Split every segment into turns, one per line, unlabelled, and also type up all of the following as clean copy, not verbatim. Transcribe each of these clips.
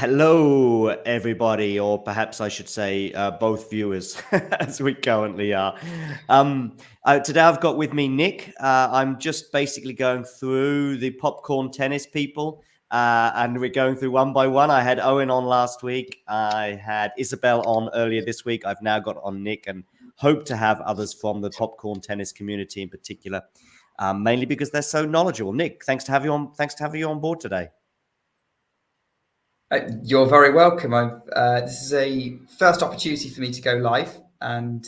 Hello, everybody, or perhaps I should say both viewers, as we currently are. Today I've got with me Nick. I'm just basically going through the popcorn tennis people, and we're going through one by one. I had Owen on last week. I had Isabel on earlier this week. I've now got on Nick and hope to have others from the popcorn tennis community in particular, mainly because they're so knowledgeable. Nick, thanks to have you on. Thanks to have you on board today.
You're very welcome. This is a first opportunity for me to go live and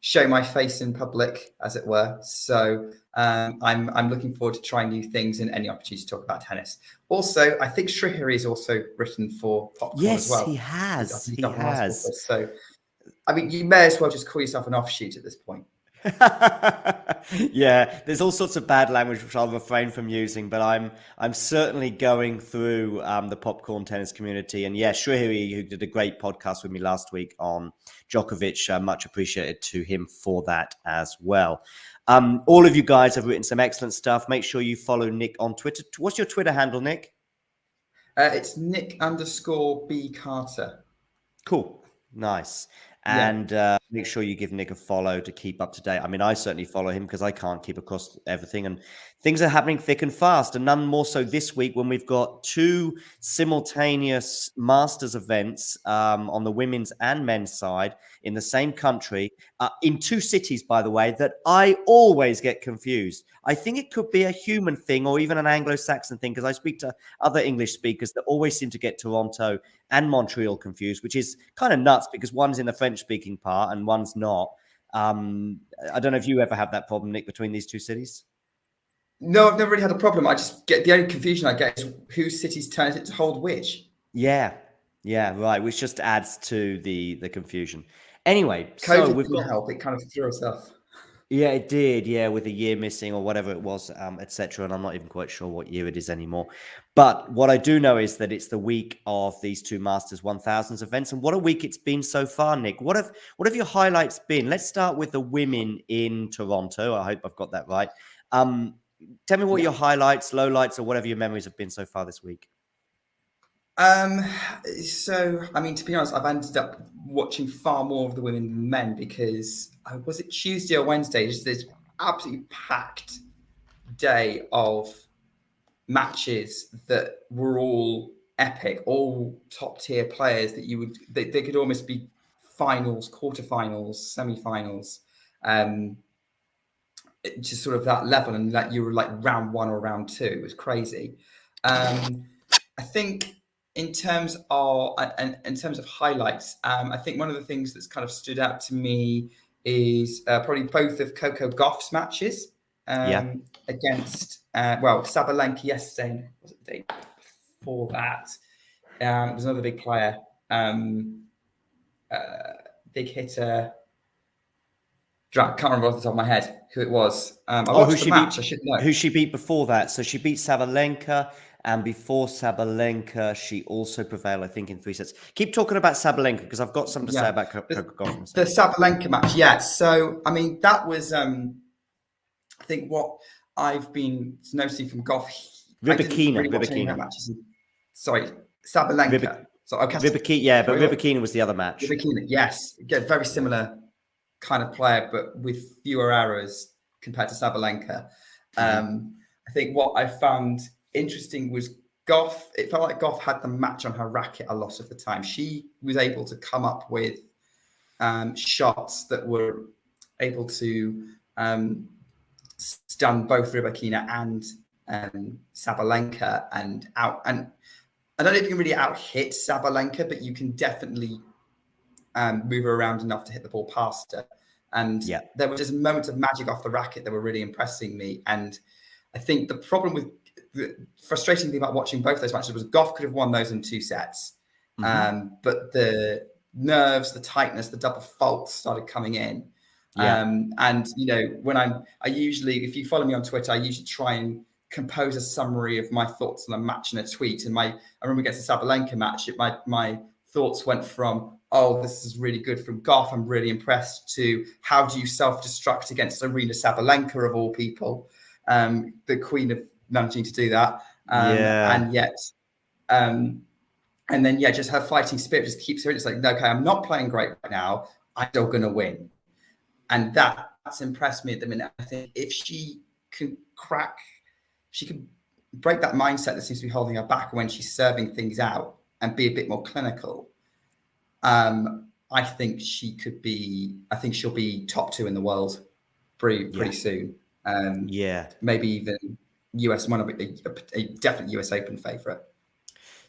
show my face in public, as it were. So I'm looking forward to trying new things and any opportunity to talk about tennis. Also, I think Srihari has also written for popcorn as well.
Yes, he has. He has.
So, I mean, you may as well just call yourself an offshoot at this point.
Yeah, there's all sorts of bad language which I'll refrain from using, but I'm certainly going through the popcorn tennis community. And yeah, Srihari, who did a great podcast with me last week on Djokovic, much appreciated to him for that as well. All of you guys have written some excellent stuff. Make sure you follow Nick on Twitter. What's your Twitter handle, Nick?
It's Nick_B Carter.
Cool. Nice. And make sure you give Nick a follow to keep up to date. I mean, I certainly follow him because I can't keep across everything. And things are happening thick and fast. And none more so this week when we've got two simultaneous Masters events on the women's and men's side in the same country, in two cities, by the way, that I always get confused. I think it could be a human thing or even an Anglo-Saxon thing, because I speak to other English speakers that always seem to get Toronto and Montreal confused, which is kind of nuts because one's in the French-speaking part and one's not. I don't know if you ever have that problem, Nick, between these two cities.
No, I've never really had a problem. I just get the only confusion I get is whose cities turns it to hold which.
Yeah, right. Which just adds to the confusion. Anyway,
COVID so we've got help. It kind of threw us off.
Yeah, it did. Yeah, with a year missing or whatever it was, etc. And I'm not even quite sure what year it is anymore. But what I do know is that it's the week of these two Masters 1000s events, and what a week it's been so far, Nick. What have your highlights been? Let's start with the women in Toronto. I hope I've got that right. Tell me what your highlights, lowlights, or whatever your memories have been so far this week.
So, I mean, to be honest, I've ended up watching far more of the women than men because was it Tuesday or Wednesday? Just this absolutely packed day of matches that were all epic, all top tier players that they could almost be finals, quarterfinals, semi-finals, just sort of that level, and that you were like round one or round two. It was crazy. I think. In terms of highlights, I think one of the things that's kind of stood out to me is probably both of Coco Gauff's matches against Sabalenka yesterday. Was it the day before that? It was another big player, big hitter. Can't remember off the top of my head who it was. I watched the match. I should know
who she beat before that. So she beat Sabalenka. And before Sabalenka, she also prevailed, I think, in 3 sets. Keep talking about Sabalenka because I've got something to say about Coco Gauff.
The Sabalenka match, yeah. So, I mean, that was, I think, what I've been noticing from Gauff.
Rybakina.
Sorry, Sabalenka.
Rybakina was the other match.
Rybakina, yes. Again, very similar kind of player, but with fewer errors compared to Sabalenka. I think what I found interesting was Gauff. It felt like Gauff had the match on her racket a lot of the time. She was able to come up with shots that were able to stun both Rybakina and Sabalenka and out. And I don't know if you can really out hit Sabalenka, but you can definitely move her around enough to hit the ball past her. And there were just moments of magic off the racket that were really impressing me. And I think the problem with the frustrating thing about watching both those matches was Gauff could have won those in 2 sets. But the nerves, the tightness, the double faults started coming in. And, you know, when I usually, if you follow me on Twitter, I usually try and compose a summary of my thoughts on a match in a tweet. And I remember against the Sabalenka match, my thoughts went from, oh, this is really good from Gauff, I'm really impressed, to how do you self-destruct against Arena Sabalenka of all people, the queen of managing to do that. And yet, I And then, just her fighting spirit just keeps her in. It's like, okay, I'm not playing great right now. I'm still going to win. And that's impressed me at the minute. I think if she can break that mindset that seems to be holding her back when she's serving things out and be a bit more clinical. I think she'll be top 2 in the world pretty soon. Maybe even US, a definite US Open favorite.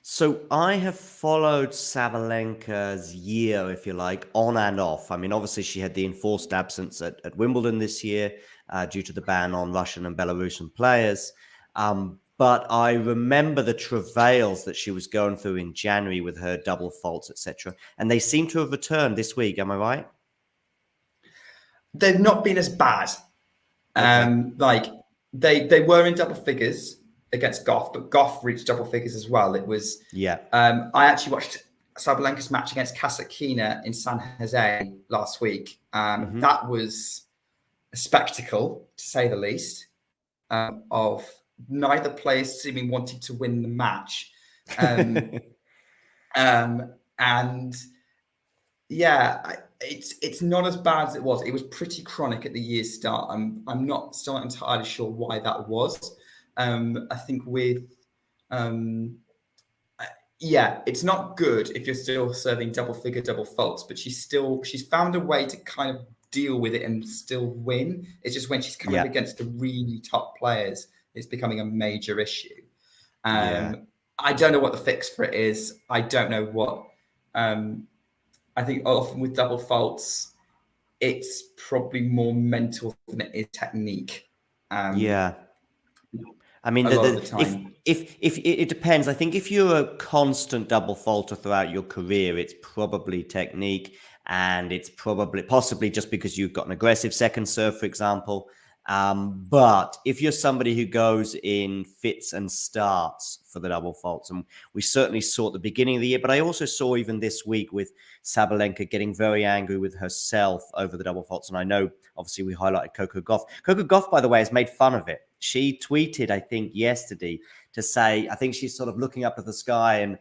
So I have followed Sabalenka's year, if you like, on and off. I mean, obviously she had the enforced absence at Wimbledon this year due to the ban on Russian and Belarusian players. But I remember the travails that she was going through in January with her double faults, etc. And they seem to have returned this week. Am I right?
They've not been as bad.
Okay.
Like they were in double figures against Goff, but Goff reached double figures as well. It was I actually watched Sabalenka's match against Kasatkina in San Jose last week. That was a spectacle, to say the least, of neither player seeming wanting to win the match. And it's not as bad as it was. It was pretty chronic at the year's start. I'm not still not entirely sure why that was. I think with it's not good if you're still serving double faults, but she's found a way to kind of deal with it and still win. It's just when she's coming up against the really top players, it's becoming a major issue. I don't know what the fix for it is. I don't know what. I think often with double faults, it's probably more mental than it is technique.
I mean, if it depends. I think if you're a constant double faulter throughout your career, it's probably technique, and it's possibly just because you've got an aggressive second serve, for example. But if you're somebody who goes in fits and starts for the double faults, and we certainly saw at the beginning of the year, but I also saw even this week with Sabalenka getting very angry with herself over the double faults. And I know, obviously, we highlighted Coco Gauff. Coco Gauff, by the way, has made fun of it. She tweeted, I think, yesterday to say, I think she's sort of looking up at the sky and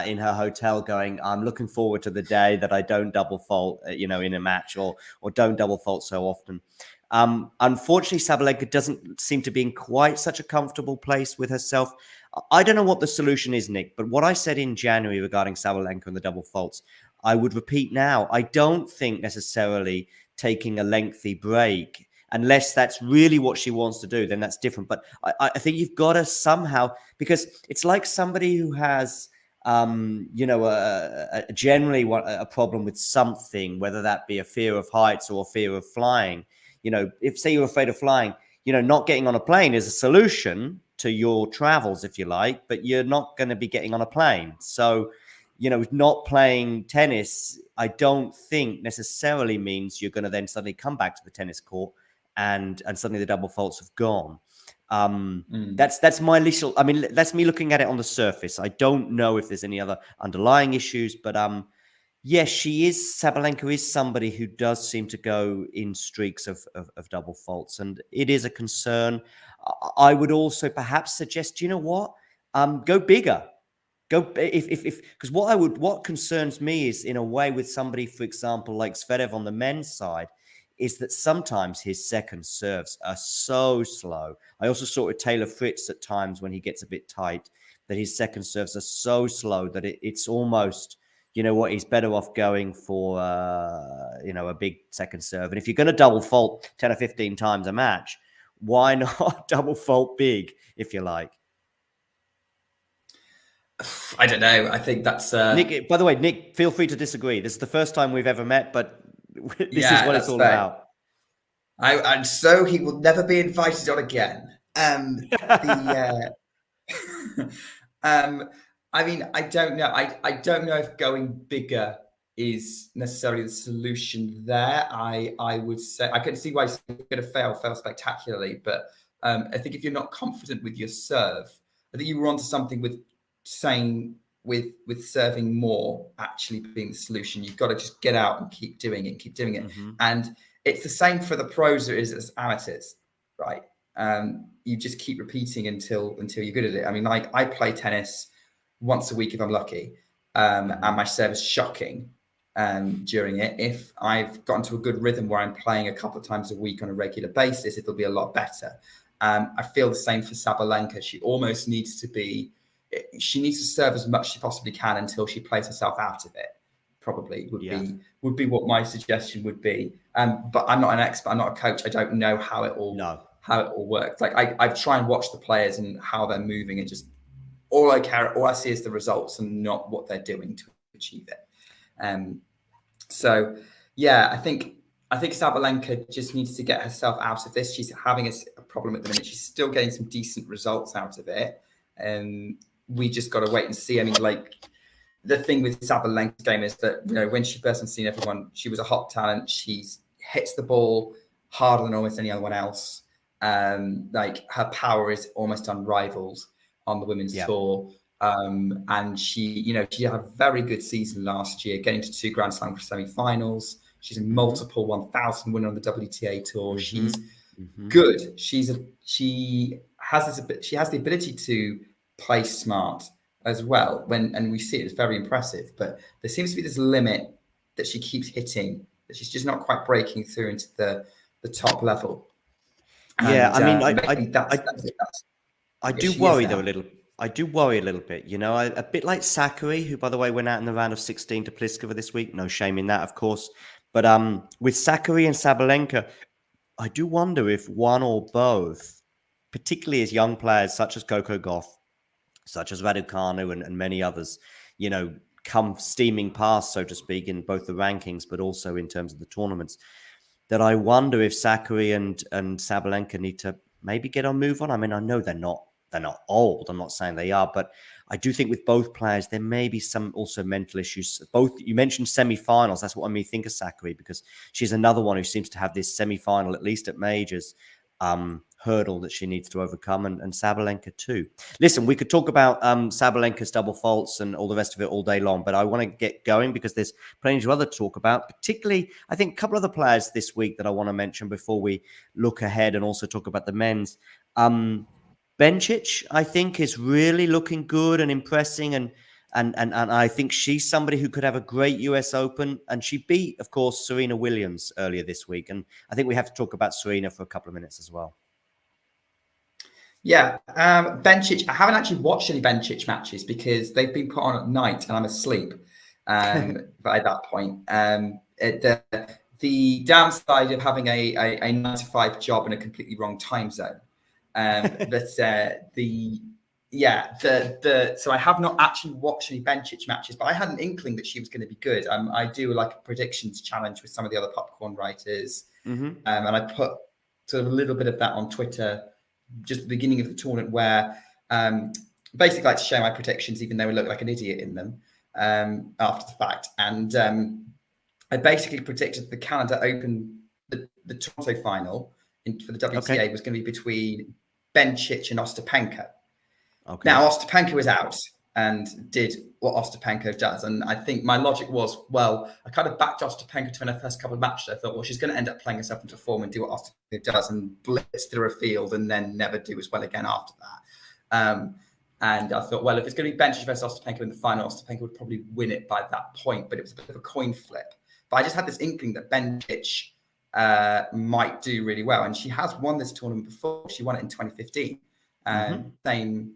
in her hotel going, I'm looking forward to the day that I don't double fault, in a match or don't double fault so often. Unfortunately, Sabalenka doesn't seem to be in quite such a comfortable place with herself. I don't know what the solution is, Nick, but what I said in January regarding Sabalenka and the double faults, I would repeat now. I don't think necessarily taking a lengthy break, unless that's really what she wants to do, then that's different. But I think you've got to somehow, because it's like somebody who has, generally a problem with something, whether that be a fear of heights or a fear of flying. If say you're afraid of flying, not getting on a plane is a solution to your travels, if you like, but you're not going to be getting on a plane. So, not playing tennis, I don't think necessarily means you're going to then suddenly come back to the tennis court and suddenly the double faults have gone. That's my initial. I mean, that's me looking at it on the surface. I don't know if there's any other underlying issues, but yes, Sabalenka is somebody who does seem to go in streaks of double faults, and it is a concern. I would also perhaps suggest, go bigger. Go because what concerns me is, in a way, with somebody, for example, like Zverev on the men's side, is that sometimes his second serves are so slow. I also saw it with Taylor Fritz at times when he gets a bit tight, that his second serves are so slow that it's almost, he's better off going for, a big second serve. And if you're going to double fault 10 or 15 times a match, why not double fault big, if you like?
I don't know. I think that's...
Nick, by the way, Nick, feel free to disagree. This is the first time we've ever met, but this is what it's all about.
And so he will never be invited on again. I mean, I don't know. I don't know if going bigger is necessarily the solution there. I would say I can see why he's going to fail spectacularly, but I think if you're not confident with your serve, I think you were onto something with saying with serving more actually being the solution. You've got to just get out and keep doing it. Mm-hmm. And it's the same for the pros as amateurs, right? You just keep repeating until you're good at it. I mean, I play tennis once a week if I'm lucky, and my serve is shocking during it. If I've gotten to a good rhythm where I'm playing a couple of times a week on a regular basis, it'll be a lot better. I feel the same for Sabalenka. She almost needs to be, she needs to serve as much as she possibly can until she plays herself out of it. Probably would be what my suggestion would be. But I'm not an expert. I'm not a coach. I don't know how it all works. Like I try and watch the players and how they're moving, and just all I see is the results and not what they're doing to achieve it. So yeah, I think Sabalenka just needs to get herself out of this. She's having a problem at the minute. She's still getting some decent results out of it. We just got to wait and see. I mean, like, the thing with Sabalenka's game is that, you know, when she first seen everyone, she was a hot talent. She hits the ball harder than almost any other one else. Like, her power is almost unrivaled on the women's tour. And she had a very good season last year, getting to 2 Grand Slam semi-finals. She's a multiple 1,000 winner on the WTA tour. She's good. She has the ability to play smart as well. And we see it as very impressive. But there seems to be this limit that she keeps hitting, that she's just not quite breaking through into the top level.
Yeah,
and,
I mean, I do worry though a little. I do worry a little bit, you know, a bit like Sakkari, who, by the way, went out in the round of 16 to Pliskova this week. No shame in that, of course. But with Sakkari and Sabalenka, I do wonder if one or both, particularly as young players such as Coco Gauff, such as Raducanu and many others, you know, come steaming past, so to speak, in both the rankings, but also in terms of the tournaments, that I wonder if Sakkari and Sabalenka need to maybe get on, move on. I mean, I know they're not old. I'm not saying they are, but I do think with both players, there may be some also mental issues. Both, you mentioned semi-finals. That's what made me think of Sakkari, because she's another one who seems to have this semi-final, at least at majors, hurdle that she needs to overcome, and Sabalenka too. Listen, we could talk about Sabalenka's double faults and all the rest of it all day long, but I want to get going because there's plenty of other to talk about, particularly, I think, a couple of the players this week that I want to mention before we look ahead and also talk about the men's. Bencic, I think, is really looking good and impressing, and I think she's somebody who could have a great US Open. And she beat, of course, Serena Williams earlier this week. And I think we have to talk about Serena for a couple of minutes as well.
Yeah, Bencic. I haven't actually watched any Bencic matches because they've been put on at night and I'm asleep by that point. The downside of having a 9-to-5 job in a completely wrong time zone. So I have not actually watched any Bencic matches, but I had an inkling that she was going to be good. I do like a predictions challenge with some of the other popcorn writers, and I put sort of a little bit of that on Twitter just at the beginning of the tournament, where basically like to share my predictions, even though I look like an idiot in them after the fact. And I basically predicted the Canada Open, the Toronto final for the WTA was going to be between Bencic and Ostapenko. Okay. Now, Ostapenko was out and did what Ostapenko does. And I think my logic was, well, I kind of backed Ostapenko to win her first couple of matches. I thought, well, she's going to end up playing herself into form and do what Ostapenko does and blitz through a field and then never do as well again after that. And I thought, well, if it's going to be Bencic versus Ostapenko in the final, Ostapenko would probably win it by that point. But it was a bit of a coin flip. But I just had this inkling that Bencic might do really well. And she has won this tournament before. She won it in 2015. Same,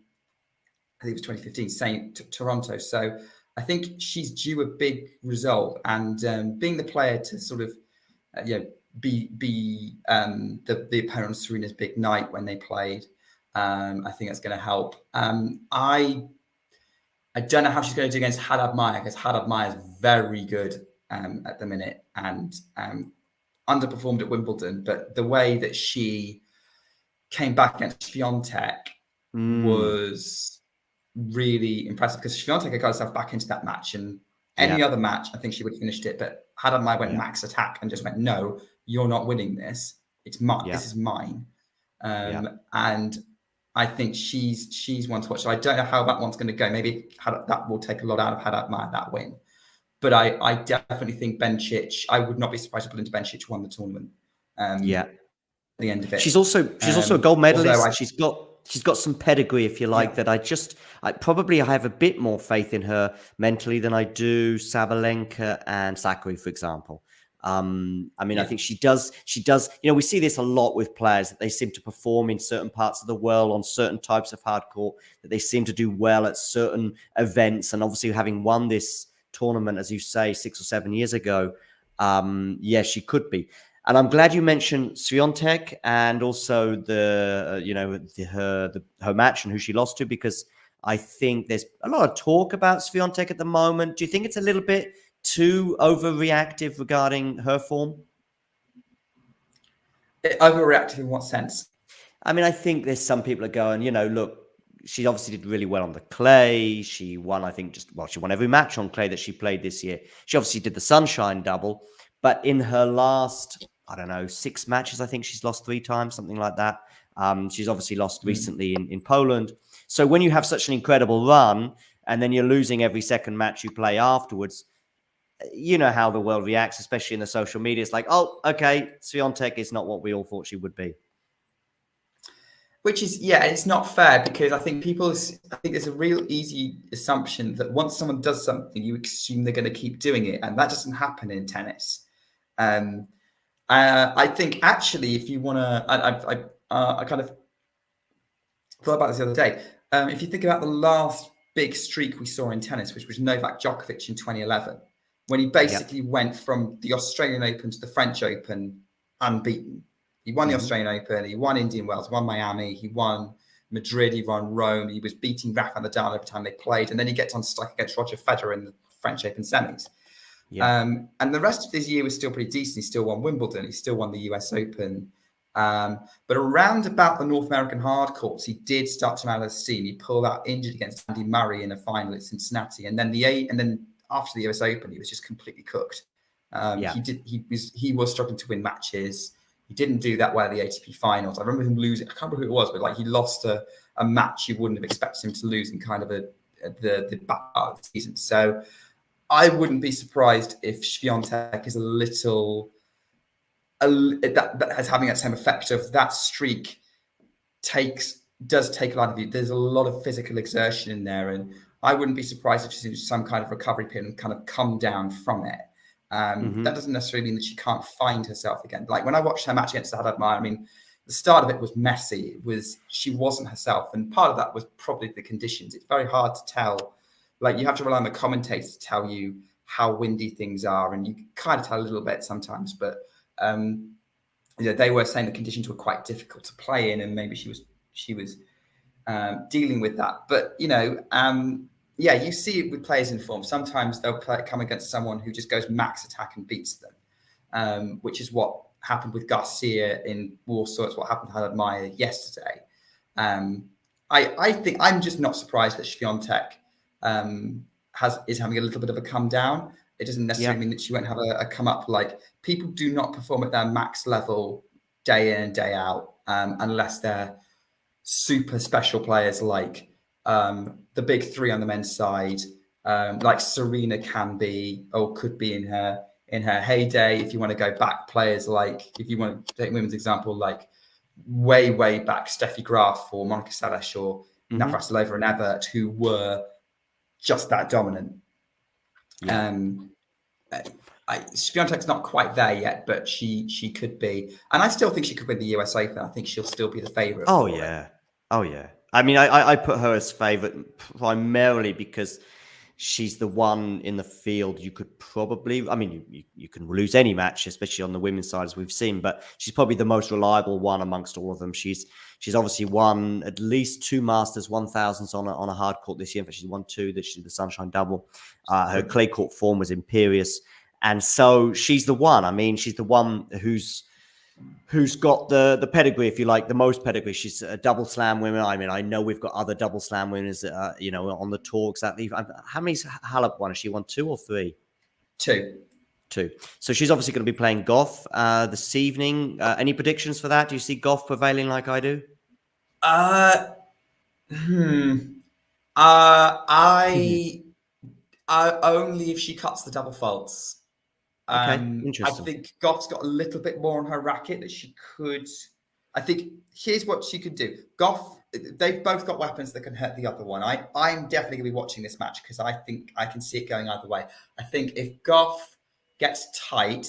I think it was 2015, same Toronto. So I think she's due a big result. And being the player to sort of, be the opponent on Serena's big night when they played, I think that's going to help. I don't know how she's going to do against Haddad Maia, because Haddad Maia is very good at the minute and underperformed at Wimbledon. But the way that she came back against Swiatek was really impressive, because Swiatek got herself back into that match, and any other match, I think she would have finished it. But Haddad Maia went max attack and just went, no, you're not winning this. It's mine. This is mine. And I think she's one to watch. So I don't know how that one's going to go. Maybe that will take a lot out of Haddad Maia, that win. But I definitely think Bencic, I would not be surprised if Belinda Bencic won the tournament. At the end of it.
She's also a gold medalist. She's got some pedigree, if you like, that I have a bit more faith in her mentally than I do Sabalenka and Sakari, for example. I think she does, we see this a lot with players, that they seem to perform in certain parts of the world on certain types of hard court, that they seem to do well at certain events. And obviously having won this tournament, as you say, 6 or 7 years ago, yes, she could be. And I'm glad you mentioned Swiatek and also her match and who she lost to, because I think there's a lot of talk about Swiatek at the moment. Do you think it's a little bit too overreactive regarding her form?
Overreactive in what sense?
I mean, I think there's some people are going, look, she obviously did really well on the clay. She won, I think, she won every match on clay that she played this year. She obviously did the Sunshine Double, but in her last, 6 matches, I think she's lost 3 times, something like that. She's obviously lost recently in Poland. So when you have such an incredible run and then you're losing every second match you play afterwards, you know how the world reacts, especially in the social media. It's like, oh, okay, Swiatek is not what we all thought she would be.
Which is, it's not fair, because I think there's a real easy assumption that once someone does something, you assume they're going to keep doing it. And that doesn't happen in tennis. I think actually, if you want to, I kind of thought about this the other day. If you think about the last big streak we saw in tennis, which was Novak Djokovic in 2011, when he basically went from the Australian Open to the French Open unbeaten. He won the Australian Open, he won Indian Wells, won Miami, he won Madrid, he won Rome, he was beating Rafael Nadal every time they played, and then he gets on strike against Roger Federer in the French Open semis. And the rest of this year was still pretty decent. He still won Wimbledon, he still won the US Open. But around about the North American hard courts, he did start to run out of steam. He pulled out injured against Andy Murray in a final at Cincinnati, and then after the US Open, he was just completely cooked. He was struggling to win matches. He didn't do that well at the ATP finals. I remember him losing. I can't remember who it was, but he lost a match you wouldn't have expected him to lose in kind of the back part of the season. So I wouldn't be surprised if Swiatek is a little that has having that same effect of that streak does take a lot of you. There's a lot of physical exertion in there, and I wouldn't be surprised if she's in some kind of recovery period and kind of come down from it. That doesn't necessarily mean that she can't find herself again. Like when I watched her match against Haddad Maia, the start of it was messy. She wasn't herself, and part of that was probably the conditions. It's very hard to tell. Like you have to rely on the commentators to tell you how windy things are, and you can kind of tell a little bit sometimes. But they were saying the conditions were quite difficult to play in, and maybe she was dealing with that. But you see it with players in form. Sometimes they'll come against someone who just goes max attack and beats them, which is what happened with Garcia in Warsaw. It's what happened to Haddad Maia yesterday. I think I'm just not surprised that Swiatek is having a little bit of a come down. It doesn't necessarily mean that she won't have a come up. Like people do not perform at their max level day in and day out unless they're super special players like the big three on the men's side, like Serena can be or could be in her heyday. If you want to go back, players like, if you want to take women's example, like way back, Steffi Graf or Monica Seles or Navratilova and Evert, who were just that dominant. Swiatek's not quite there yet, but she could be, and I still think she could win the US Open. I think she'll still be the favourite.
Oh yeah. I mean, I put her as favourite primarily because she's the one in the field you could probably, you can lose any match, especially on the women's side, as we've seen, but she's probably the most reliable one amongst all of them. She's obviously won at least 2 Masters 1000s on a hard court this year. In fact, she's won 2. That she did the Sunshine Double. Her clay court form was imperious. And so she's the one. She's the one who's got the pedigree, if you like, the most pedigree. She's a double slam winner. I know we've got other double slam winners, on the tour. Exactly. How many's Halep won? Has she won 2 or 3?
2.
So she's obviously going to be playing Goff this evening. Any predictions for that? Do you see Goff prevailing like I do?
Only if she cuts the double faults.
Okay, interesting.
I think Goff's got a little bit more on her racket that she could. I think here's what she could do. Goff, they've both got weapons that can hurt the other one. I'm definitely going to be watching this match because I think I can see it going either way. I think if Goff gets tight,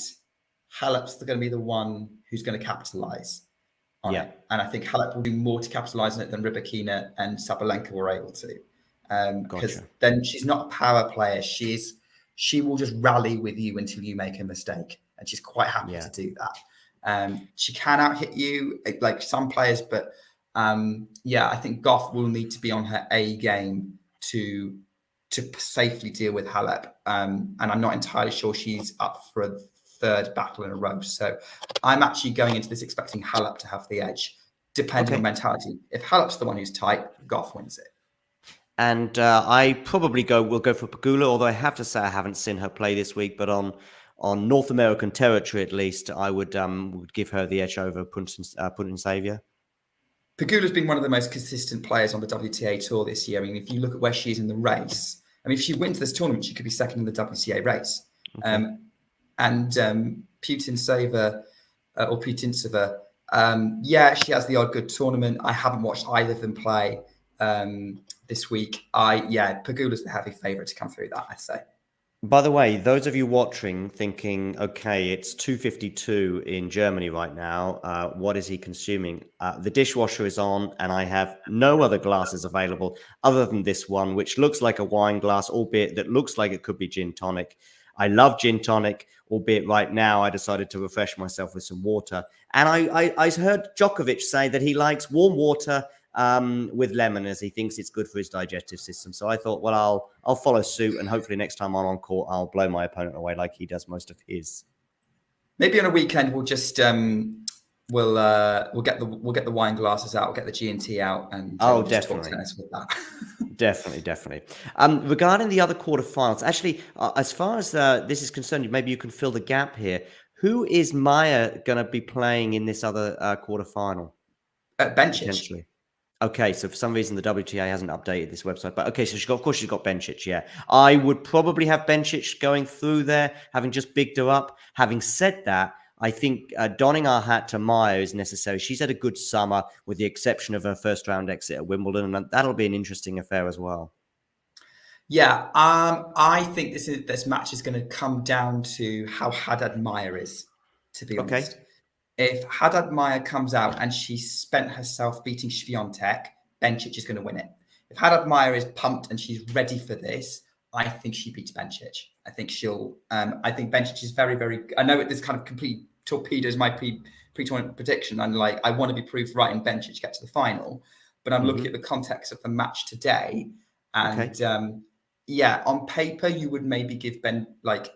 Halep's going to be the one who's going to capitalize on
Yeah.
it. And I think Halep will do more to capitalize on it than Rybakina and Sabalenka were able to. Because
Gotcha.
then she's not a power player. She will just rally with you until you make a mistake. And she's quite happy to do that. She can out-hit you like some players, but I think Goff will need to be on her A game to safely deal with Halep. And I'm not entirely sure she's up for a third battle in a row. So I'm actually going into this expecting Halep to have the edge, depending on mentality. If Halep's the one who's tight, Goff wins it.
And I probably will go for Pegula, although I have to say I haven't seen her play this week. But on North American territory, at least, I would give her the edge over Putin-Savia.
Pegula's been one of the most consistent players on the WTA tour this year. I mean, if you look at where she is in the race, I mean, if she wins this tournament, she could be second in the WTA race. Okay. And Putin-Savia or Putintseva, she has the odd good tournament. I haven't watched either of them play this week. Pegula's the heavy favourite to come through that, I'd say.
By the way, those of you watching thinking, okay, it's 2:52 in Germany right now. What is he consuming? The dishwasher is on and I have no other glasses available other than this one, which looks like a wine glass, albeit that looks like it could be gin tonic. I love gin tonic, albeit right now I decided to refresh myself with some water. And I heard Djokovic say that he likes warm water with lemon, as he thinks it's good for his digestive system. So I thought, well, I'll follow suit, and hopefully next time I'm on court, I'll blow my opponent away like he does most of his. Maybe
on a weekend we'll just we'll get the wine glasses out, we'll get the G&T out, and
definitely
talk tennis with that.
Definitely. Regarding the other quarterfinals, actually, as far as this is concerned, maybe you can fill the gap here. Who is Maya going to be playing in this other quarterfinal?
Bencic.
Okay, so for some reason the WTA hasn't updated this website, but okay, so she's got Bencic, yeah. I would probably have Bencic going through there, having just bigged her up. Having said that, I think donning our hat to Maya is necessary. She's had a good summer, with the exception of her first round exit at Wimbledon, and that'll be an interesting affair as well.
Yeah, I think this match is going to come down to how Haddad Maya is, to be honest. Okay. If Haddad Maya comes out and she spent herself beating Swiatek, Bencic is going to win it. If Haddad Maya is pumped and she's ready for this, I think she beats Bencic. I think I think Bencic is very, very. I know this kind of complete torpedoes my pre-tournament prediction. I'm like, I want to be proved right and Bencic to get to the final, but I'm looking at the context of the match today, and on paper you would maybe give like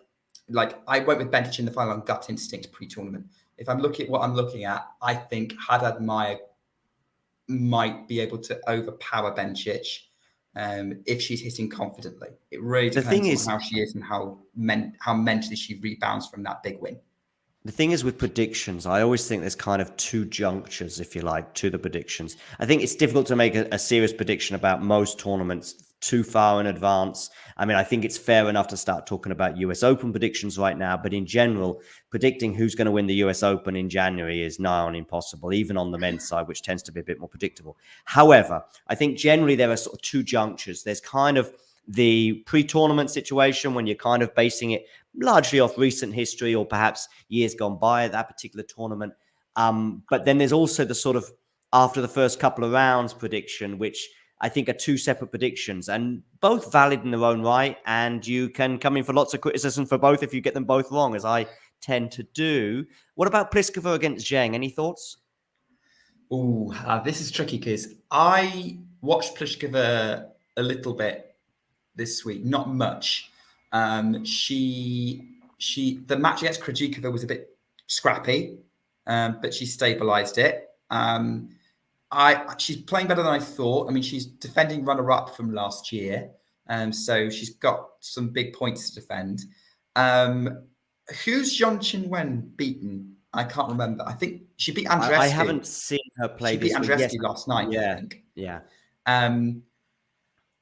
I went with Bencic in the final on gut instinct pre-tournament. If I'm looking at what I'm looking at, I think Haddad Maya might be able to overpower Bencic if she's hitting confidently. It really depends on how she is and how mentally she rebounds from that big win.
The thing is with predictions, I always think there's kind of two junctures, if you like, to the predictions. I think it's difficult to make a serious prediction about most tournaments too far in advance. I mean, I think it's fair enough to start talking about US Open predictions right now, but in general, predicting who's going to win the US Open in January is nigh on impossible, even on the men's side, which tends to be a bit more predictable. However, I think generally there are sort of two junctures. There's kind of the pre-tournament situation when you're kind of basing it largely off recent history or perhaps years gone by at that particular tournament. But then there's also the sort of after the first couple of rounds prediction, which I think are two separate predictions and both valid in their own right. And you can come in for lots of criticism for both if you get them both wrong, as I tend to do. What about Pliskova against Zheng? Any thoughts?
This is tricky because I watched Pliskova a little bit this week, not much. The match against Krejcikova was a bit scrappy, but she stabilized it. She's playing better than I thought. I mean, she's defending runner-up from last year, so she's got some big points to defend. Who's Zhang Qinwen beaten? I can't remember. I think she beat Andreescu.
I haven't seen her play.
She beat Andreescu last night.
Yeah,
I think.
Yeah.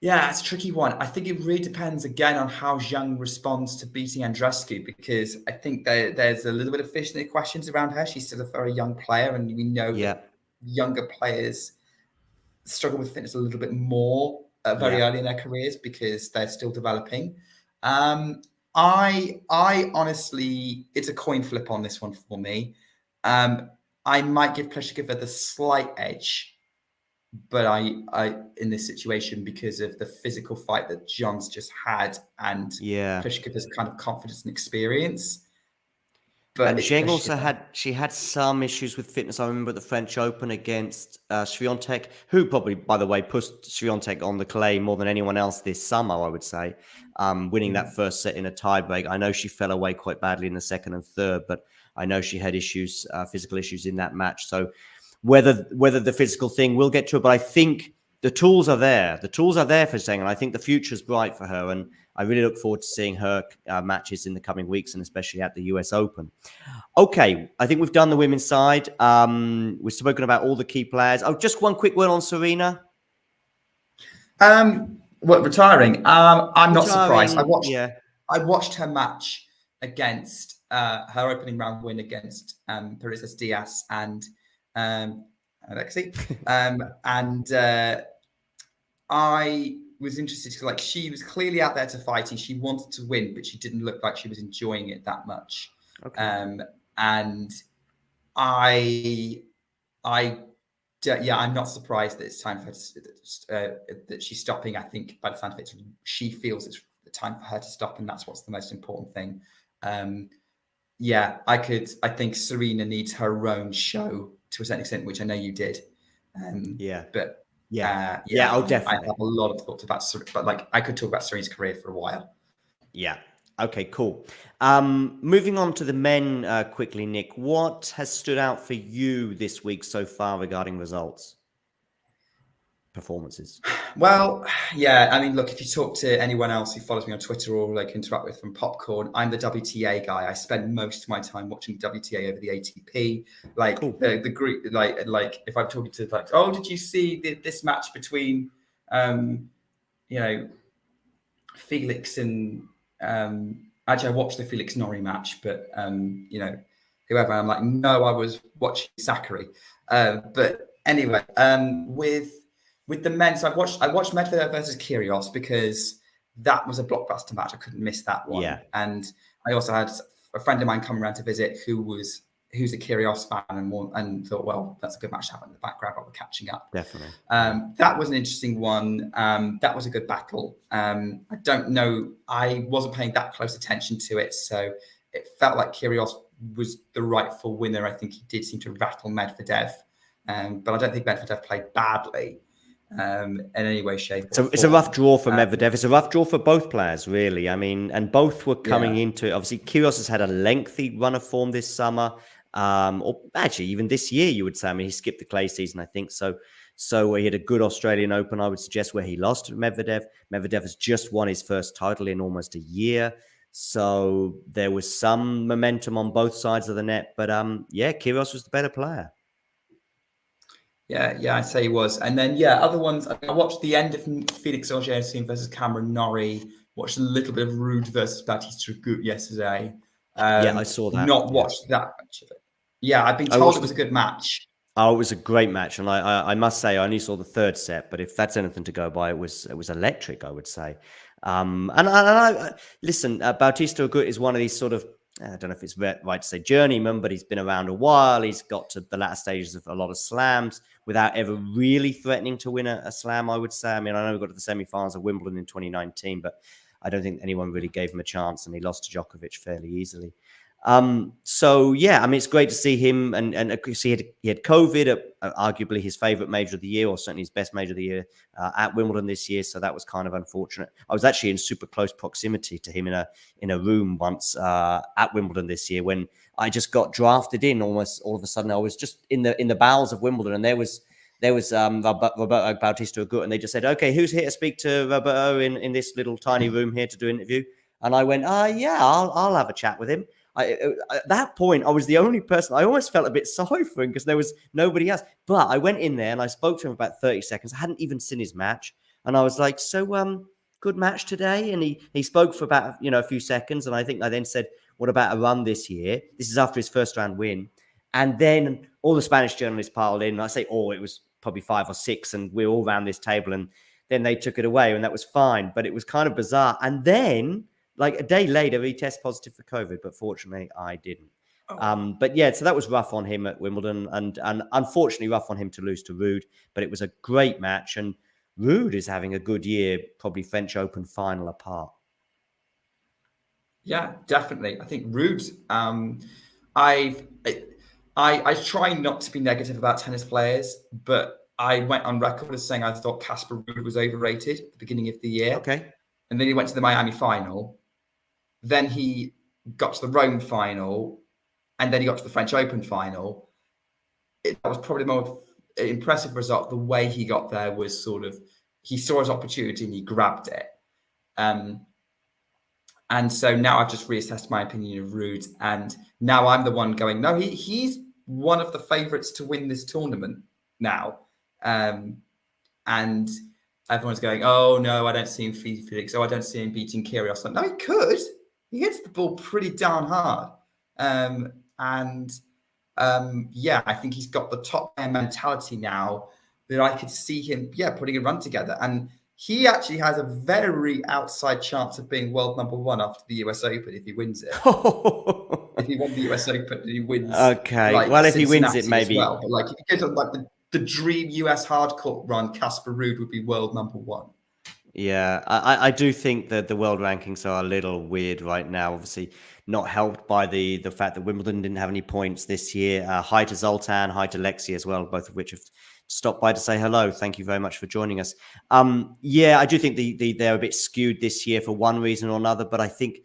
It's a tricky one. I think it really depends again on how Zhang responds to beating Andreescu, because I think there's a little bit of fish in the questions around her. She's still a very young player, and we know that younger players struggle with fitness a little bit more very early in their careers because they're still developing. I honestly, it's a coin flip on this one for me. I might give Pliskova the slight edge, but I in this situation because of the physical fight that John's just had and Pliskova's kind of confidence and experience. But
and Zheng also had some issues with fitness. I remember at the French Open against Swiatek, who probably, by the way, pushed Swiatek on the clay more than anyone else this summer, I would say, winning that first set in a tiebreak. I know she fell away quite badly in the second and third, but I know she had issues, physical issues in that match. So whether the physical thing, we'll get to it, but I think the tools are there. The tools are there for Zheng, and I think the future's bright for her. And I really look forward to seeing her matches in the coming weeks, and especially at the US Open. Okay, I think we've done the women's side. We've spoken about all the key players. Oh, just one quick word on Serena.
What, retiring? I'm not surprised. I watched her match against her opening round win against Perez Diaz and Alexei, and I was interested to, like, she was clearly out there to fight and she wanted to win, but she didn't look like she was enjoying it that much. Okay. And I'm not surprised that it's time for her that she's stopping. I think by the sound of it, she feels it's the time for her to stop, and that's what's the most important thing. I think Serena needs her own show to a certain extent, which I know you did. But oh, definitely. I have a lot of thoughts about, but like I could talk about Serena's career for a while.
Yeah. Okay, cool. Moving on to the men quickly, Nick. What has stood out for you this week so far regarding results, performances?
Well, I mean, look, if you talk to anyone else who follows me on Twitter or like interact with from Popcorn, I'm the WTA guy. I spend most of my time watching the WTA over the ATP. Like cool. the group, like if I'm talking to like, oh, did you see this match between, Felix and actually I watched the Felix Norrie match, but whoever, I'm like, no, I was watching Zachary. But anyway, with the men, so I watched Medford versus Kyrios because that was a blockbuster match. I couldn't miss that one. Yeah. And I also had a friend of mine come around to visit who's a Kyrios fan and thought, well, that's a good match to have in the background while we're catching up.
Definitely.
That was an interesting one. That was a good battle. I don't know. I wasn't paying that close attention to it, so it felt like Kyrios was the rightful winner. I think he did seem to rattle Medvedev, but I don't think Medvedev played badly. In any way, shape, or
it's a rough draw for Medvedev. It's a rough draw for both players, really. I mean, and both were coming into it. Obviously, Kyrios has had a lengthy run of form this summer, or actually even this year, you would say. I mean, he skipped the clay season, I think. So he had a good Australian Open, I would suggest, where he lost to Medvedev. Medvedev has just won his first title in almost a year. So there was some momentum on both sides of the net. But Kyrios was the better player.
Yeah, I'd say he was. And then, other ones, I watched the end of Felix Auger-Aliassime versus Cameron Norrie, watched a little bit of Ruud versus Bautista Agut yesterday.
I saw that.
Not watched that much of it. Yeah, I've been told it was a good match.
Oh, it was a great match. And I must say, I only saw the third set, but if that's anything to go by, it was electric, I would say. Listen, Bautista Agut is one of these sort of, I don't know if it's right to say journeyman, but he's been around a while. He's got to the latter stages of a lot of slams without ever really threatening to win a slam, I would say. I mean, I know we got to the semi-finals of Wimbledon in 2019, but I don't think anyone really gave him a chance, and he lost to Djokovic fairly easily. I mean, it's great to see him, and he had COVID, arguably his favorite major of the year, or certainly his best major of the year at Wimbledon this year. So that was kind of unfortunate. I was actually in super close proximity to him in a room once at Wimbledon this year when I just got drafted in. Almost all of a sudden, I was just in the bowels of Wimbledon, and there was Roberto Bautista Agut, and they just said, "Okay, who's here to speak to Roberto in this little tiny room here to do an interview?" And I went, I'll have a chat with him. At that point, I was the only person. I almost felt a bit sorry for him because there was nobody else. But I went in there and I spoke to him about 30 seconds. I hadn't even seen his match. And I was like, so good match today? And he spoke for about, a few seconds. And I think I then said, what about a run this year? This is after his first round win. And then all the Spanish journalists piled in. And I say, it was probably 5 or 6, and we're all around this table, and then they took it away, and that was fine. But it was kind of bizarre. And then, like a day later, he tested positive for COVID, but fortunately, I didn't. But yeah, so that was rough on him at Wimbledon, and unfortunately rough on him to lose to Ruud. But it was a great match, and Ruud is having a good year, probably French Open final apart.
Yeah, definitely. I think Ruud. I try not to be negative about tennis players, but I went on record as saying I thought Casper Ruud was overrated at the beginning of the year.
Okay.
And then he went to the Miami final. Then he got to the Rome final, and then he got to the French Open final. That was probably the more impressive result. The way he got there was sort of, he saw his opportunity and he grabbed it. And so now I've just reassessed my opinion of Ruud, and now I'm the one going, no, he's one of the favourites to win this tournament now. And everyone's going, oh, no, I don't see him beating Felix. Oh, I don't see him beating Kyrios. Like, no, he could. He hits the ball pretty down hard. Yeah, I think he's got the top player mentality now that I could see him, putting a run together. And he actually has a very outside chance of being world number 1 after the US Open if he wins it. If he won the US Open, he wins.
Okay, well, if he wins it, maybe.
Well. But like, if he goes on like the dream US hardcourt run, Casper Ruud would be world number 1.
Yeah, I do think that the world rankings are a little weird right now. Obviously, not helped by the fact that Wimbledon didn't have any points this year. Hi to Zoltan, hi to Lexi as well, both of which have stopped by to say hello. Thank you very much for joining us. Yeah, I do think they're a bit skewed this year for one reason or another, but I think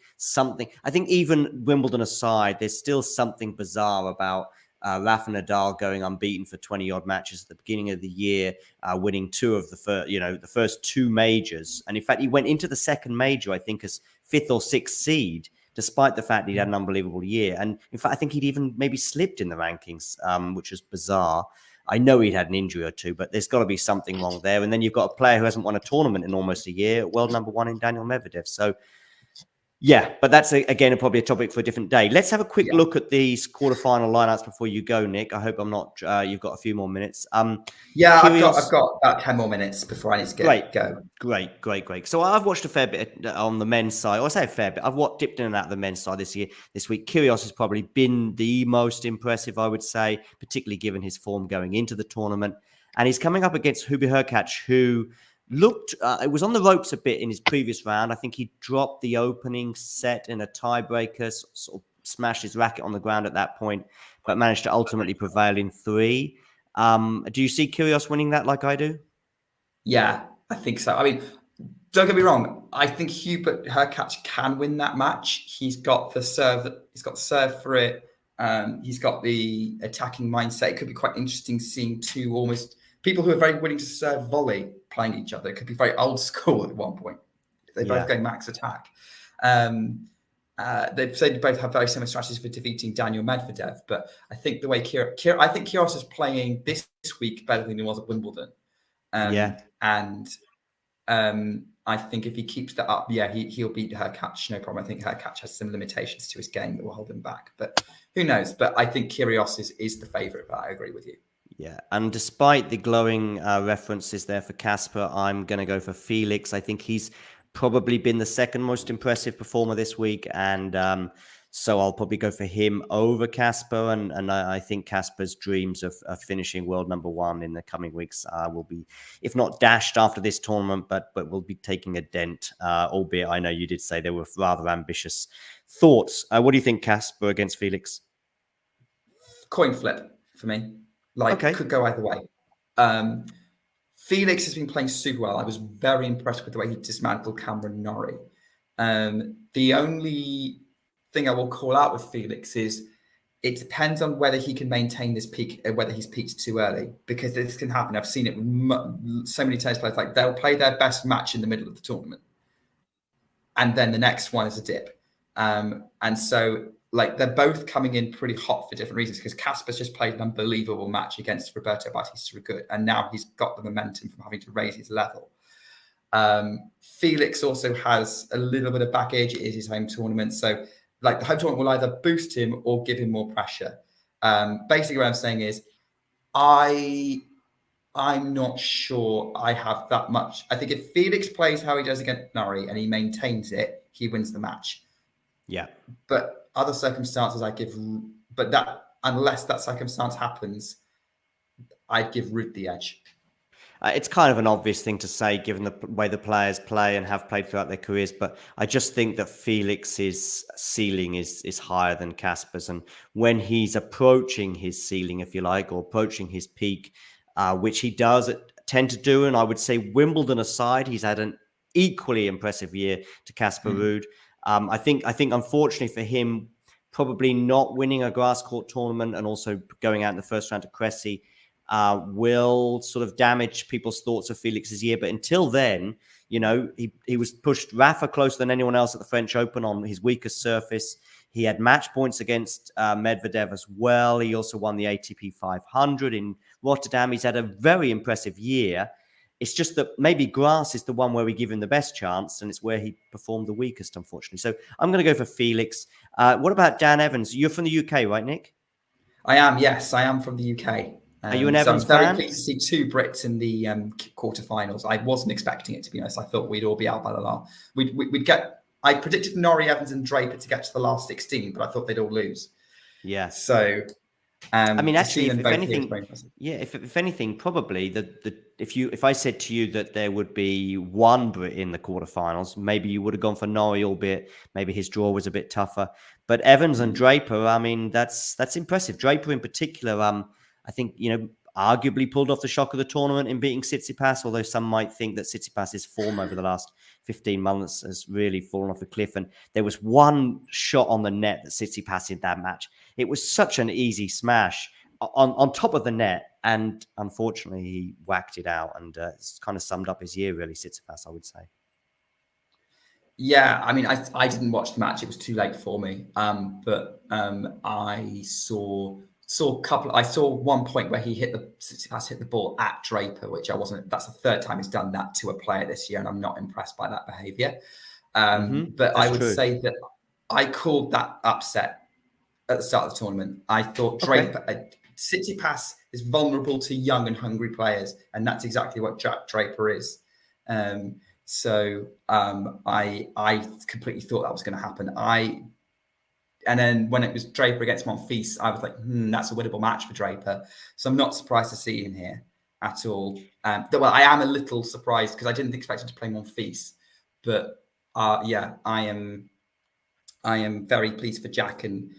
even Wimbledon aside, there's still something bizarre about Rafa Nadal going unbeaten for 20-odd matches at the beginning of the year, winning 2 of the first 2 majors. And in fact, he went into the second major, I think, as 5th or 6th seed, despite the fact that he had an unbelievable year. And in fact, I think he'd even maybe slipped in the rankings, which was bizarre. I know he'd had an injury or 2, but there's got to be something wrong there. And then you've got a player who hasn't won a tournament in almost a year, world number 1 in Daniel Medvedev. So, yeah, but that's, again, probably a topic for a different day. Let's have a quick look at these quarterfinal lineups before you go, Nick. I hope I'm not, you've got a few more minutes.
Kyrios, I've got about 10 more minutes before I need to go. Great.
So I've watched a fair bit on the men's side. Or I say a fair bit. I've dipped in and out of the men's side this week. Kyrios has probably been the most impressive, I would say, particularly given his form going into the tournament. And he's coming up against Hubert Hurkacz, who looked, it was on the ropes a bit in his previous round. I think he dropped the opening set in a tiebreaker, sort of smashed his racket on the ground at that point, but managed to ultimately prevail in 3. Do you see Kyrios winning that like I do?
Yeah, I think so. I mean, don't get me wrong. I think Hubert Hurkacz can win that match. He's got the serve. He's got the serve for it. He's got the attacking mindset. It could be quite interesting seeing 2 almost people who are very willing to serve volley playing each other. It could be very old school at one point. They both go max attack. They've said they both have very similar strategies for defeating Daniel Medvedev, but I think the way I think Kyrios is playing this week better than he was at Wimbledon. And I think if he keeps that up, he'll beat Hurkacz, no problem. I think Hurkacz has some limitations to his game that will hold him back, but who knows? But I think Kyrios is the favourite, but I agree with you.
Yeah, and despite the glowing references there for Casper, I'm going to go for Felix. I think he's probably been the second most impressive performer this week, and so I'll probably go for him over Casper. And I think Casper's dreams of finishing world number 1 in the coming weeks will be, if not dashed after this tournament, but will be taking a dent, albeit I know you did say they were rather ambitious thoughts. What do you think, Casper against Felix?
Coin flip for me. Could go either way. Felix has been playing super well. I was very impressed with the way he dismantled Cameron Norrie. The only thing I will call out with Felix is it depends on whether he can maintain this peak, whether he's peaked too early, because this can happen. I've seen it with so many tennis players. Like, they'll play their best match in the middle of the tournament, and then the next one is a dip. And so, like, they're both coming in pretty hot for different reasons, because Casper's just played an unbelievable match against Roberto Bautista Agut, and now he's got the momentum from having to raise his level. Felix also has a little bit of baggage. It is his home tournament. So, like, the home tournament will either boost him or give him more pressure. Basically, what I'm saying is I I'm not sure I have that much. I think if Felix plays how he does against Norrie and he maintains it, he wins the match.
Yeah.
But other circumstances, but that unless that circumstance happens, I'd give Ruud the edge.
It's kind of an obvious thing to say, given the way the players play and have played throughout their careers. But I just think that Felix's ceiling is higher than Casper's. And when he's approaching his ceiling, if you like, or approaching his peak, which he does tend to do, and I would say Wimbledon aside, he's had an equally impressive year to Casper Ruud. I think unfortunately for him, probably not winning a grass court tournament and also going out in the first round to Cressy will sort of damage people's thoughts of Felix's year. But until then, you know, he was pushed Rafa closer than anyone else at the French Open on his weakest surface. He had match points against Medvedev as well. He also won the ATP 500 in Rotterdam. He's had a very impressive year. It's just that maybe grass is the one where we give him the best chance, and it's where he performed the weakest, unfortunately. So I'm going to go for Felix. What about Dan Evans? You're from the UK, right, Nick?
I am, yes. I am from the UK.
Are you an Evans
I'm very
fan?
pleased to see two Brits in the quarterfinals. I wasn't expecting it, to be honest. I thought we'd all be out by the last. We'd get. I predicted Norrie, Evans, and Draper to get to the last 16, but I thought they'd all lose.
Yeah.
So,
I mean, actually, if anything, if anything, probably if I said to you that there would be one Brit in the quarterfinals, maybe you would have gone for Norrie, albeit maybe his draw was a bit tougher. But Evans and Draper, I mean, that's impressive. Draper in particular, I think, you know, arguably pulled off the shock of the tournament in beating Tsitsipas, although some might think that Tsitsipas's form over the last 15 months has really fallen off a cliff. And there was one shot on the net that Tsitsipas in that match. It was such an easy smash on top of the net. And unfortunately, he whacked it out, and it's kind of summed up his year, really, Tsitsipas, I would say.
Yeah, I mean, I didn't watch the match. It was too late for me. But I saw a couple. I saw one point where Tsitsipas hit the ball at Draper, which I wasn't. That's the third time he's done that to a player this year, and I'm not impressed by that behaviour. But I would say that I called that upset at the start of the tournament. I thought Tsitsipas is vulnerable to young and hungry players, and that's exactly what Jack Draper is. So I completely thought that was going to happen. And then when it was Draper against Monfils, I was like, that's a winnable match for Draper. So I'm not surprised to see him here at all. Well, I am a little surprised because I didn't expect him to play Monfils. But yeah, I am very pleased for Jack, and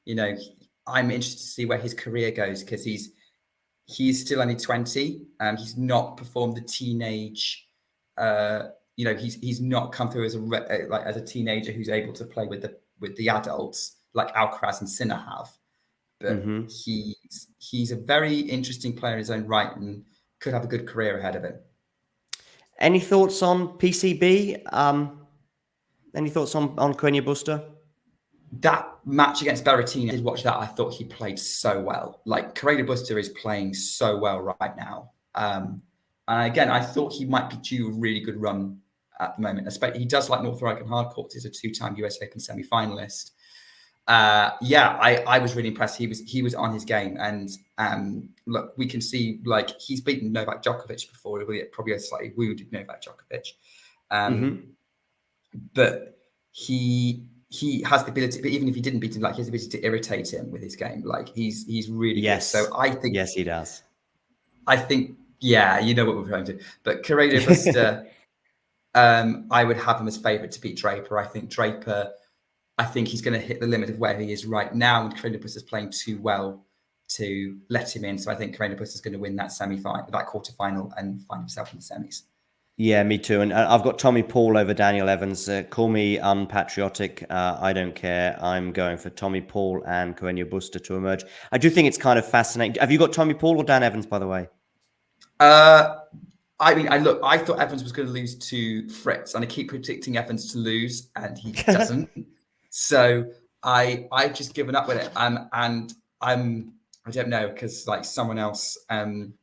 you know, I'm interested to see where his career goes because he's still only 20. He's not performed the teenage. You know, he's not come through as a teenager who's able to play with the adults like Alcaraz and Sinner have. But he's a very interesting player in his own right and could have a good career ahead of him.
Any thoughts on PCB? Any thoughts on Carreño Busta?
That match against Berrettini, I did watch that. I thought he played so well. Like, Carreño Busta is playing so well right now. And again, I thought he might be due a really good run at the moment. Especially, he does like North American hard courts. He's a two-time US Open semi-finalist. Yeah, I was really impressed. He was on his game, and look, we can see like he's beaten Novak Djokovic before, probably a slightly wounded Novak Djokovic. But he has the ability, but even if he didn't beat him, like he has the ability to irritate him with his game. Like he's really good. So I think
yes, he does.
I think you know what we're referring to. But Carreño Busta, I would have him as favourite to beat Draper. I think he's going to hit the limit of where he is right now, and Carreño Busta is playing too well to let him in. So I think Carreño Busta is going to win that that quarterfinal, and find himself in the semis.
Yeah, me too. And I've got Tommy Paul over Daniel Evans. Call me unpatriotic. I don't care. I'm going for Tommy Paul and Carreño Busta to emerge. I do think it's kind of fascinating. Have you got Tommy Paul or Dan Evans, by the way?
I mean, I thought Evans was going to lose to Fritz, and I keep predicting Evans to lose, and he doesn't. So I've just given up with it. And I don't know, because like someone else on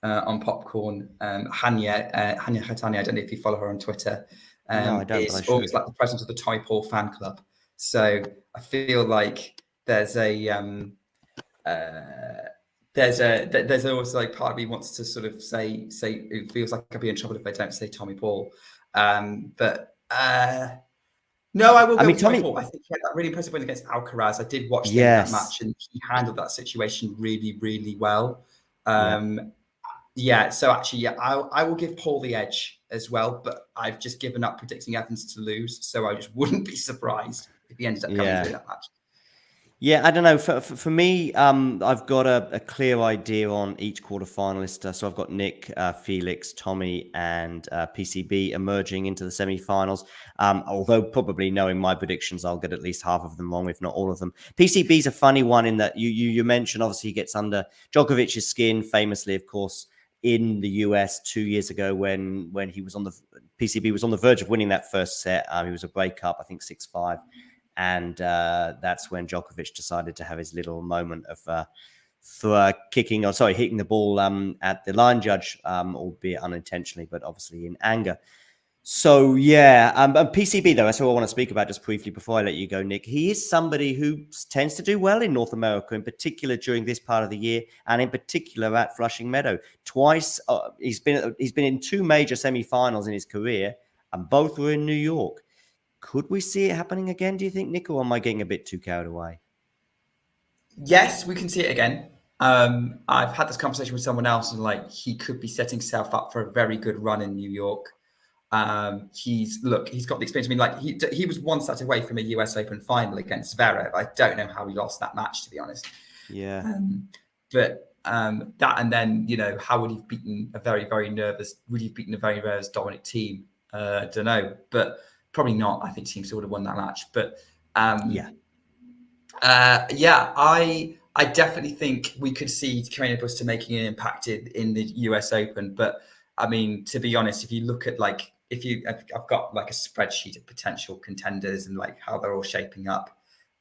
Popcorn, Hanya Khatani, I don't know if you follow her on Twitter.
No, I don't.
Is always like the president of the Toy Paul fan club. So I feel like there's there's also like part of me wants to sort of say it feels like I'll be in trouble if I don't say Tommy Paul. But no, I will go with Tommy Paul. I think he had that really impressive win against Alcaraz. I did watch the end of that match, and he handled that situation really, really well. Yeah, so actually, I will give Paul the edge as well, but I've just given up predicting Evans to lose, so I just wouldn't be surprised if he ended up coming through that match.
Yeah, I don't know. For me, I've got a clear idea on each quarterfinalist. So I've got Nick, Felix, Tommy, and PCB emerging into the semi-finals. Although probably knowing my predictions, I'll get at least half of them wrong, if not all of them. PCB's a funny one in that you mentioned, obviously, he gets under Djokovic's skin, famously, of course, in the US 2 years ago when he was PCB was on the verge of winning that first set. He was a breakup, I think 6-5. And that's when Djokovic decided to have his little moment of hitting the ball at the line judge, albeit unintentionally, but obviously in anger. So, yeah, and PCB, though, that's what I want to speak about just briefly before I let you go, Nick. He is somebody who tends to do well in North America, in particular during this part of the year, and in particular at Flushing Meadow. Twice, he's been in 2 major semi-finals in his career, and both were in New York. Could we see it happening again, do you think, Nick, or am I getting a bit too carried away?
Yes, we can see it again. I've had this conversation with someone else, and like he could be setting himself up for a very good run in New York. He's got the experience. I mean, like he was one set away from a US Open final against Zverev. I don't know how he lost that match, to be honest.
Yeah.
But that, and then, you know, how would he have beaten a very, very nervous Dominic team? Don't know, but probably not. I think Team still would have won that match. But I definitely think we could see Kyrios Buster making an impact in the US Open. But I mean, to be honest, if you look at I've got like a spreadsheet of potential contenders and like how they're all shaping up,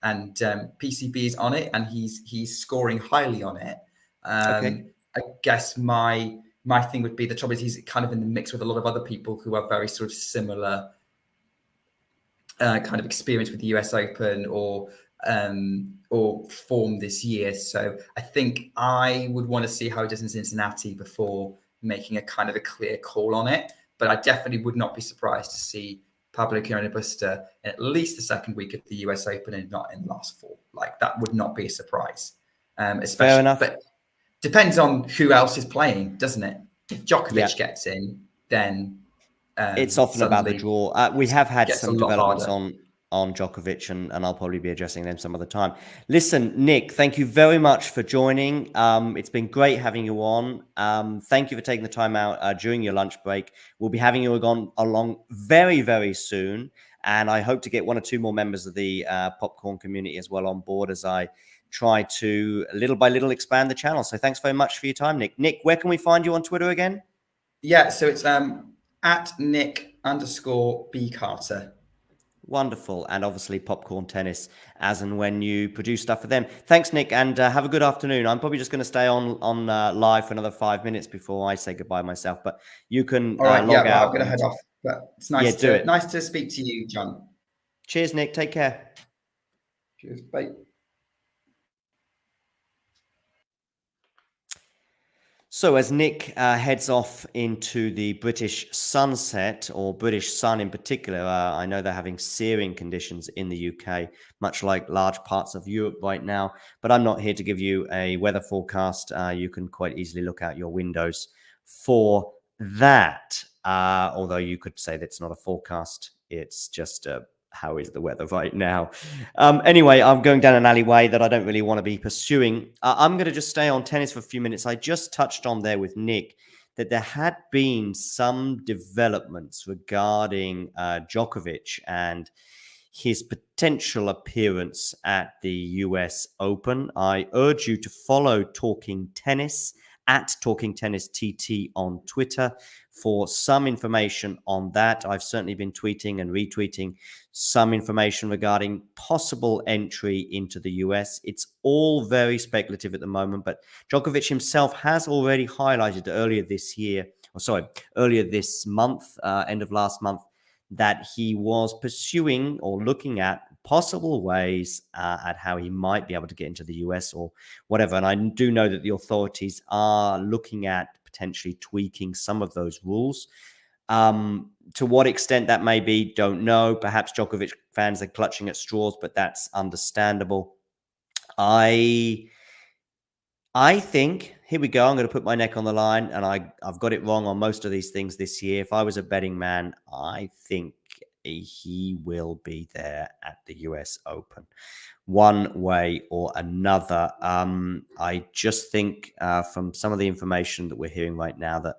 and PCB is on it, and he's scoring highly on it. I guess my thing would be, the trouble is he's kind of in the mix with a lot of other people who are very sort of similar kind of experience with the US Open or form this year. So I think I would want to see how he does in Cincinnati before making a kind of a clear call on it. But I definitely would not be surprised to see Pablo Carreño Busta in at least the second week of the US Open and not in the last 4. Like, that would not be a surprise. Especially, fair enough. But depends on who else is playing, doesn't it? If Djokovic gets in, then
it's often about the draw. We have had some developments on Djokovic, and I'll probably be addressing them some other time. Listen, Nick, thank you very much for joining. It's been great having you on. Thank you for taking the time out during your lunch break. We'll be having you along very, very soon. And I hope to get 1 or 2 more members of the popcorn community as well on board as I try to, little by little, expand the channel. So thanks very much for your time, Nick. Nick, where can we find you on Twitter again? Yeah, so it's at Nick_B Carter. Wonderful. And obviously Popcorn Tennis as and when you produce stuff for them. Thanks, Nick, and have a good afternoon. I'm probably just going to stay on live for another 5 minutes before I say goodbye myself, but you can log out. I'm going to head off, but it's nice to speak to you, John. Cheers, Nick. Take care. Cheers. Bye. So as Nick heads off into the British sunset, or British sun in particular, I know they're having searing conditions in the UK, much like large parts of Europe right now. But I'm not here to give you a weather forecast. You can quite easily look out your windows for that. Although you could say that's not a forecast. It's just how is the weather right now? Anyway, I'm going down an alleyway that I don't really want to be pursuing. I'm going to just stay on tennis for a few minutes. I just touched on there with Nick that there had been some developments regarding Djokovic and his potential appearance at the US Open. I urge you to follow Talking Tennis at Talking Tennis TT on Twitter for some information on that. I've certainly been tweeting and retweeting some information regarding possible entry into the US. It's all very speculative at the moment, but Djokovic himself has already highlighted earlier this month, end of last month, that he was pursuing or looking at possible ways at how he might be able to get into the US or whatever. And I do know that the authorities are looking at potentially tweaking some of those rules. To what extent that may be, don't know. Perhaps Djokovic fans are clutching at straws, but that's understandable. I think, here we go, I'm going to put my neck on the line, and I've got it wrong on most of these things this year. If I was a betting man, I think he will be there at the US Open one way or another. I just think from some of the information that we're hearing right now that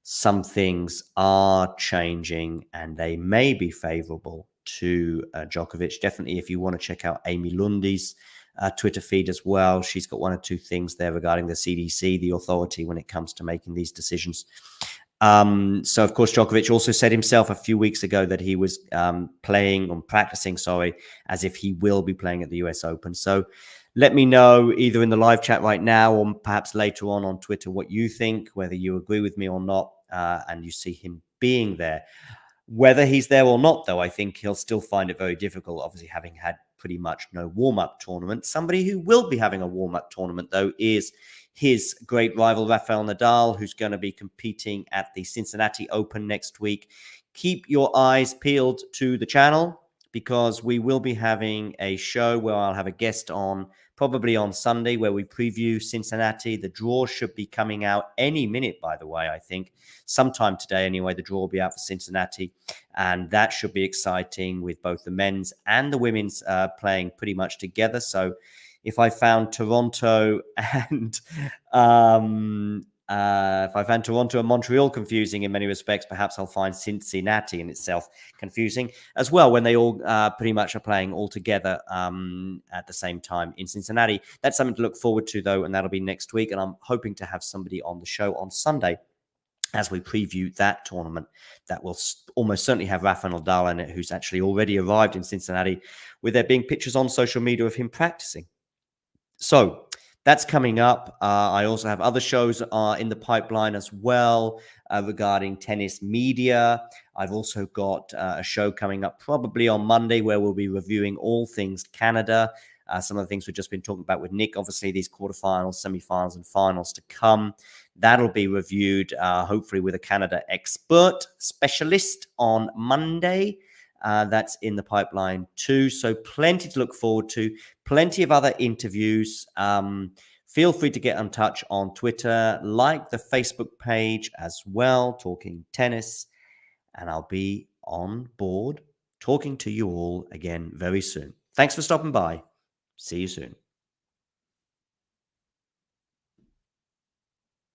some things are changing and they may be favorable to Djokovic. Definitely, if you want to check out Amy Lundy's Twitter feed as well, she's got one or two things there regarding the CDC, the authority when it comes to making these decisions. So, of course, Djokovic also said himself a few weeks ago that he was practicing, as if he will be playing at the US Open. So let me know either in the live chat right now or perhaps later on Twitter what you think, whether you agree with me or not, and you see him being there. Whether he's there or not, though, I think he'll still find it very difficult, obviously having had pretty much no warm-up tournament. Somebody who will be having a warm-up tournament, though, is his great rival, Rafael Nadal, who's going to be competing at the Cincinnati Open next week. Keep your eyes peeled to the channel because we will be having a show where I'll have a guest on, probably on Sunday, where we preview Cincinnati. The draw should be coming out any minute, by the way, I think. Sometime today, anyway, the draw will be out for Cincinnati. And that should be exciting with both the men's and the women's playing pretty much together. So if I found Toronto and Montreal confusing in many respects, perhaps I'll find Cincinnati in itself confusing as well when they all pretty much are playing all together at the same time in Cincinnati. That's something to look forward to, though, and that'll be next week. And I'm hoping to have somebody on the show on Sunday as we preview that tournament that will almost certainly have Rafael Nadal in it, who's actually already arrived in Cincinnati, with there being pictures on social media of him practicing. So that's coming up. I also have other shows in the pipeline as well regarding tennis media. I've also got a show coming up probably on Monday where we'll be reviewing all things Canada. Some of the things we've just been talking about with Nick, obviously these quarterfinals, semifinals, and finals to come. That'll be reviewed hopefully with a Canada expert specialist on Monday. That's in the pipeline too. So plenty to look forward to, plenty of other interviews. Feel free to get in touch on Twitter, like the Facebook page as well, Talking Tennis, and I'll be on board talking to you all again very soon. Thanks for stopping by. See you soon.